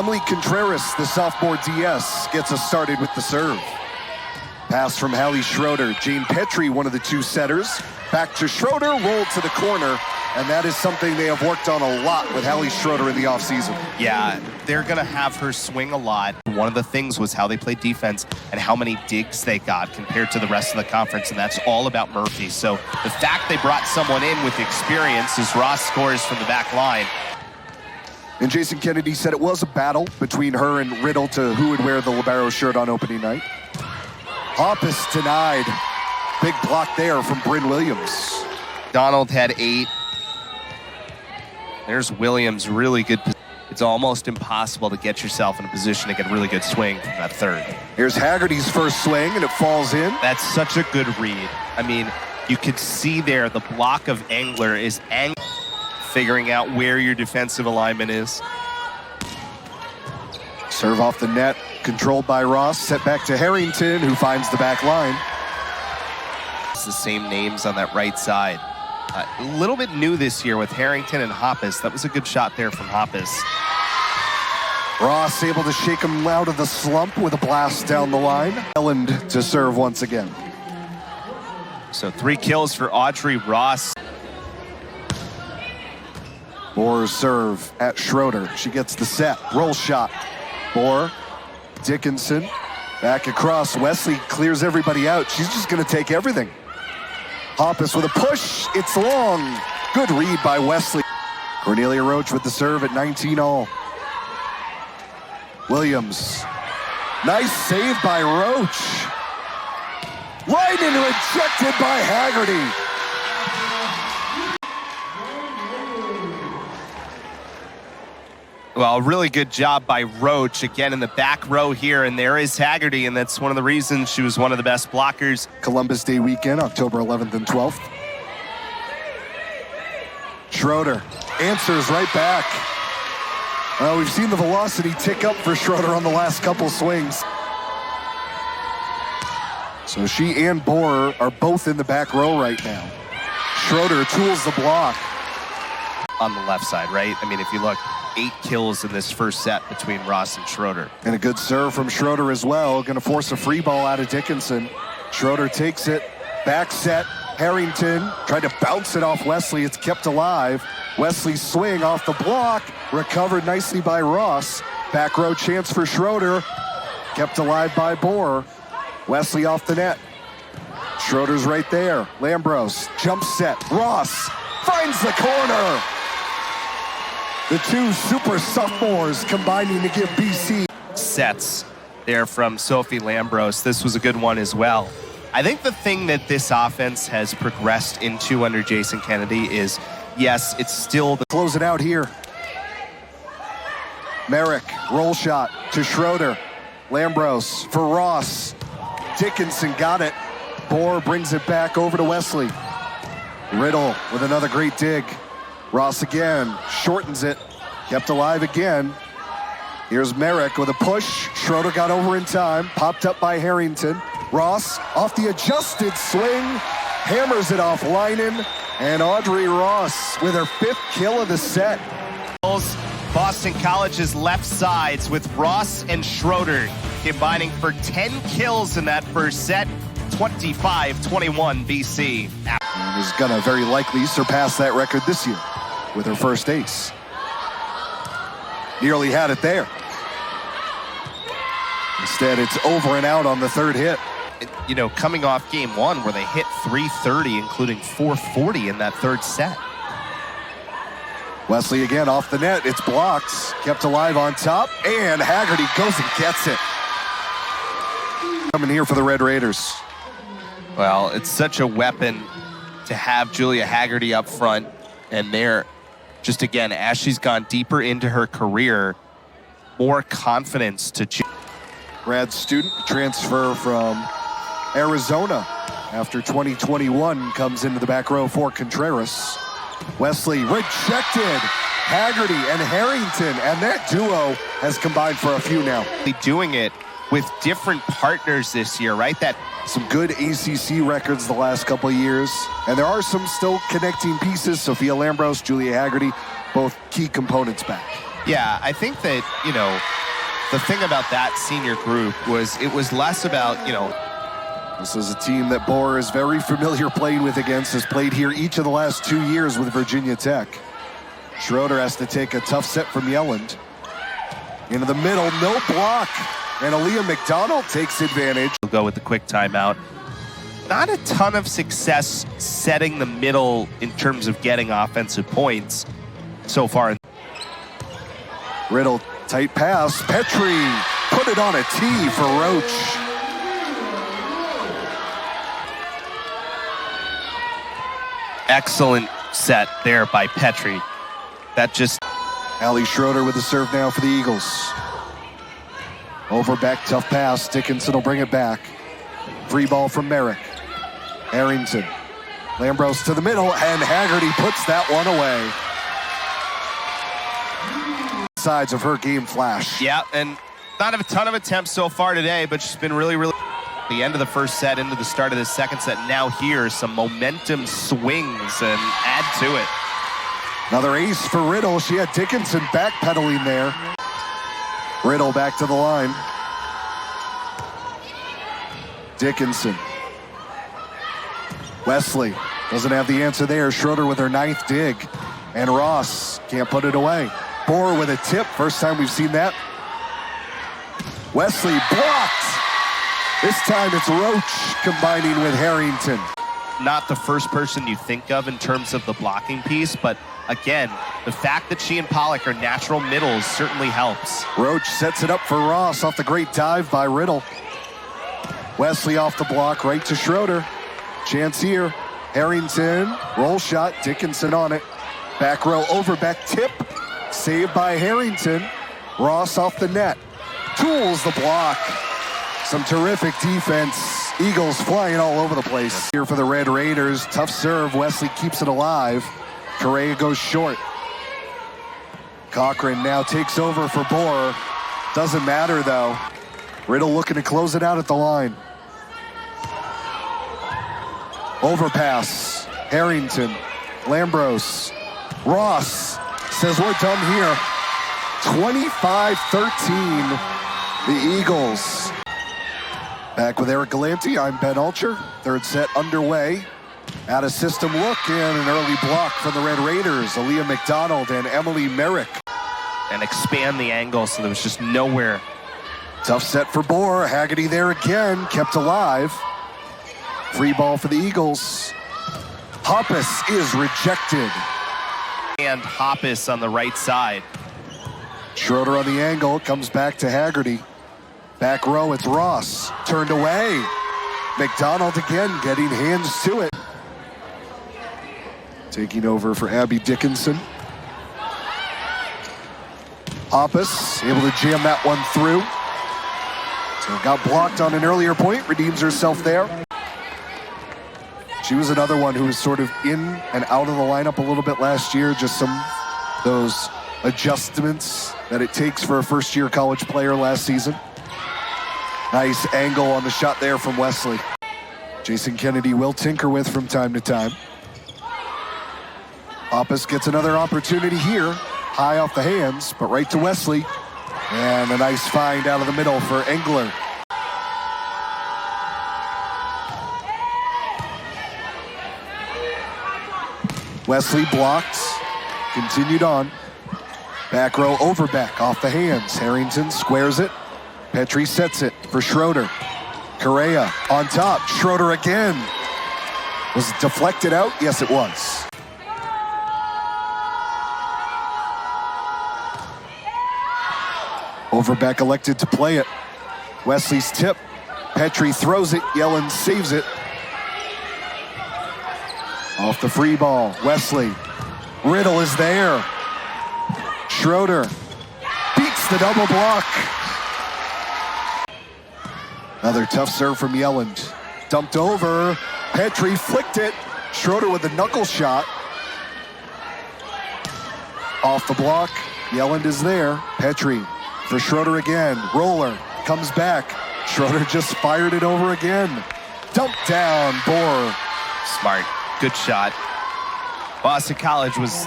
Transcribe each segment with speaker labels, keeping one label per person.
Speaker 1: Emily Contreras, the sophomore DS, gets us started with the serve. Pass from Hallie Schroeder. Jane Petrie, one of the two setters. Back to Schroeder, rolled to the corner. And that is something they have worked on a lot with Hallie Schroeder in the offseason.
Speaker 2: Yeah, they're going to have her swing a lot. One of the things was how they played defense and how many digs they got compared to the rest of the conference, and that's all about Murphy. So the fact they brought someone in with experience as Ross scores from the back line.
Speaker 1: And Jason Kennedy said it was a battle between her and Riddle to who would wear the libero shirt on opening night. Hoppus denied. Big block there from Bryn Williams.
Speaker 2: Donald had 8. There's Williams, really good. It's almost impossible to get yourself in a position to get a really good swing from that third.
Speaker 1: Here's Haggerty's first swing, and it falls in.
Speaker 2: That's such a good read. I mean, you could see there the block of Engler is figuring out where your defensive alignment is.
Speaker 1: Serve off the net, controlled by Ross, set back to Harrington, who finds the back line.
Speaker 2: It's the same names on that right side. A little bit new this year with Harrington and Hoppus. That was a good shot there from Hoppus.
Speaker 1: Ross able to shake him out of the slump with a blast down the line. Elland to serve once again.
Speaker 2: So 3 kills for Audrey Ross.
Speaker 1: Boer's serve at Schroeder. She gets the set. Roll shot. Boer, Dickinson, back across. Wesley clears everybody out. She's just going to take everything. Hoppus with a push. It's long. Good read by Wesley. Cornelia Roach with the serve at 19-all. Williams. Nice save by Roach. Lyden rejected by Haggerty.
Speaker 2: Well, really good job by Roach, again in the back row here, and there is Haggerty, and that's one of the reasons she was one of the best blockers.
Speaker 1: Columbus Day weekend, October 11th and 12th. Schroeder answers right back. Well, we've seen the velocity tick up for Schroeder on the last couple swings. So she and Boer are both in the back row right now. Schroeder tools the block.
Speaker 2: On the left side, right? I mean, if you look, 8 kills in this first set between Ross and Schroeder.
Speaker 1: And a good serve from Schroeder as well. Going to force a free ball out of Dickinson. Schroeder takes it. Back set. Harrington tried to bounce it off Wesley. It's kept alive. Wesley's swing off the block. Recovered nicely by Ross. Back row chance for Schroeder. Kept alive by Boer. Wesley off the net. Schroeder's right there. Lambros. Jump set. Ross finds the corner. The two super sophomores combining to give BC
Speaker 2: sets there from Sophie Lambros. This was a good one as well. I think the thing that this offense has progressed into under Jason Kennedy is, yes, it's still the
Speaker 1: close it out here. Merrick, roll shot to Schroeder. Lambros for Ross. Dickinson got it. Boer brings it back over to Wesley. Riddle with another great dig. Ross again, shortens it, kept alive again. Here's Merrick with a push. Schroeder got over in time, popped up by Harrington. Ross off the adjusted swing, hammers it off Lynen, and Audrey Ross with her 5th kill of the set.
Speaker 2: Boston College's left sides with Ross and Schroeder combining for 10 kills in that first set, 25-21 BC.
Speaker 1: And is gonna very likely surpass that record this year with her first ace. Nearly had it there. Instead, it's over and out on the third hit.
Speaker 2: You know, coming off game 1 where they hit 330, including 440 in that third set.
Speaker 1: Wesley again off the net. It's blocked. Kept alive on top. And Haggerty goes and gets it. Coming here for the Red Raiders.
Speaker 2: Well, it's such a weapon to have Julia Haggerty up front. And there, just again, as she's gone deeper into her career, more confidence to
Speaker 1: grad student transfer from Arizona after 2021 comes into the back row for Contreras. Wesley rejected. Haggerty and Harrington, and that duo has combined for a few now.
Speaker 2: Doing it with different partners this year, right? That
Speaker 1: some good ACC records the last couple of years, and there are some still connecting pieces. Sophia Lambros, Julia Haggerty, both key components back.
Speaker 2: Yeah, I think that, the thing about that senior group was it was less about,
Speaker 1: This is a team that Bohr is very familiar playing with against, has played here each of the last 2 years with Virginia Tech. Schroeder has to take a tough set from Yelland. Into the middle, no block. And Aaliyah McDonald takes advantage.
Speaker 2: We'll go with the quick timeout. Not a ton of success setting the middle in terms of getting offensive points so far.
Speaker 1: Riddle, tight pass. Petrie put it on a tee for Roach.
Speaker 2: Excellent set there by Petrie. That just...
Speaker 1: Allie Schroeder with the serve now for the Eagles. Over back, tough pass. Dickinson will bring it back. Free ball from Merrick. Harrington. Lambros to the middle, and Haggerty puts that one away. Sides of her game flash.
Speaker 2: Yeah, and not a ton of attempts so far today, but she's been really the end of the first set into the start of the second set. Now here, some momentum swings and add to it.
Speaker 1: Another ace for Riddle. She had Dickinson backpedaling there. Riddle back to the line. Dickinson. Wesley doesn't have the answer there. Schroeder with her 9th dig. And Ross can't put it away. Bohr with a tip. First time we've seen that. Wesley blocked. This time it's Roach combining with Harrington.
Speaker 2: Not the first person you think of in terms of the blocking piece, but again, the fact that she and Pollock are natural middles certainly helps.
Speaker 1: Roach sets it up for Ross off the great dive by Riddle. Wesley off the block, right to Schroeder. Chance here. Harrington, roll shot, Dickinson on it. Back row, over back tip. Saved by Harrington. Ross off the net. Tools the block. Some terrific defense. Eagles flying all over the place. Here for the Red Raiders. Tough serve. Wesley keeps it alive. Correa goes short. Cochran now takes over for Bohr. Doesn't matter though. Riddle looking to close it out at the line. Overpass. Harrington. Lambros. Ross says we're done here. 25-13. The Eagles. Back with Eric Galanti, I'm Ben Ulcher. Third set underway. At a system look and an early block from the Red Raiders. Aaliyah McDonald and Emily Merrick.
Speaker 2: And expand the angle so there was just nowhere.
Speaker 1: Tough set for Bohr. Haggerty there again, kept alive. Free ball for the Eagles. Hoppus is rejected.
Speaker 2: And Hoppus on the right side.
Speaker 1: Schroeder on the angle, comes back to Haggerty. Back row, it's Ross. Turned away. McDonald again getting hands to it. Taking over for Abby Dickinson. Hoppus able to jam that one through. So got blocked on an earlier point, redeems herself there. She was another one who was sort of in and out of the lineup a little bit last year. Just some those adjustments that it takes for a first-year college player last season. Nice angle on the shot there from Wesley. Jason Kennedy will tinker with from time to time. Hoppus gets another opportunity here. High off the hands, but right to Wesley. And a nice find out of the middle for Engler. Wesley blocked, continued on. Back row, over back, off the hands. Harrington squares it. Petrie sets it for Schroeder. Correa on top. Schroeder again. Was it deflected out? Yes, it was. Overbeck elected to play it. Wesley's tip. Petrie throws it. Yellen saves it. Off the free ball. Wesley. Riddle is there. Schroeder beats the double block. Another tough serve from Yelland. Dumped over. Petrie flicked it. Schroeder with the knuckle shot. Off the block. Yelland is there. Petrie for Schroeder again. Roller comes back. Schroeder just fired it over again. Dumped down. Bohr.
Speaker 2: Smart. Good shot. Boston College was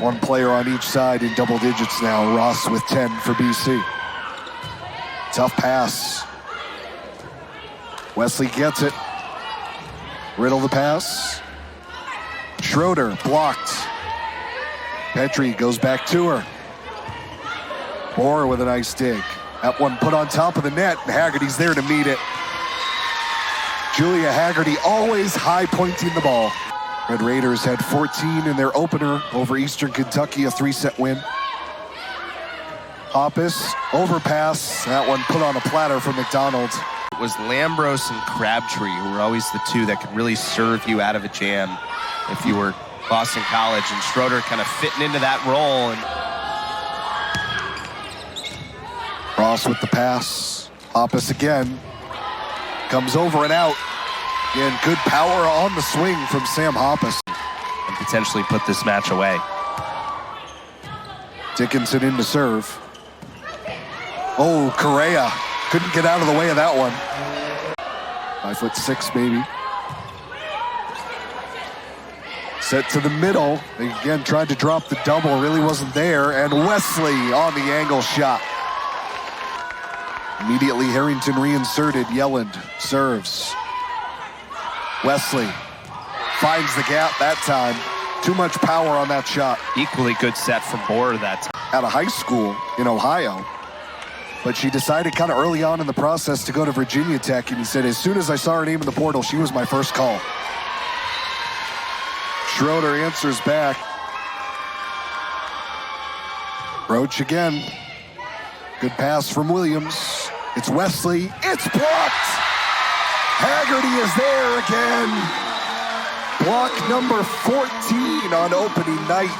Speaker 1: One player on each side in double digits now. Ross with 10 for BC. Tough pass. Wesley gets it. Riddle the pass. Schroeder blocked. Petrie goes back to her. Moore with a nice dig. That one put on top of the net, and Haggerty's there to meet it. Julia Haggerty always high-pointing the ball. Red Raiders had 14 in their opener over Eastern Kentucky, a 3-set win. Hoppus, overpass. That one put on a platter from McDonald.
Speaker 2: It was Lambros and Crabtree who were always the two that could really serve you out of a jam if you were Boston College, and Schroeder kind of fitting into that role. And
Speaker 1: Ross with the pass. Hoppus again. Comes over and out. Again, good power on the swing from Sam Hoppus.
Speaker 2: and potentially put this match away.
Speaker 1: Dickinson in to serve. Oh, Correa couldn't get out of the way of that one. 5'6" maybe. Set to the middle. They again tried to drop the double, really wasn't there. And Wesley on the angle shot. Immediately Harrington reinserted. Yelland serves. Wesley finds the gap that time. Too much power on that shot.
Speaker 2: Equally good set from Boer that time.
Speaker 1: Out of high school in Ohio. But she decided kind of early on in the process to go to Virginia Tech, and he said, as soon as I saw her name in the portal, she was my first call. Schroeder answers back. Roach again. Good pass from Williams. It's Wesley. It's blocked! Haggerty is there again. Block number 14 on opening night.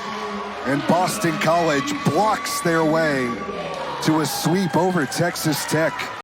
Speaker 1: And Boston College blocks their way to a sweep over Texas Tech.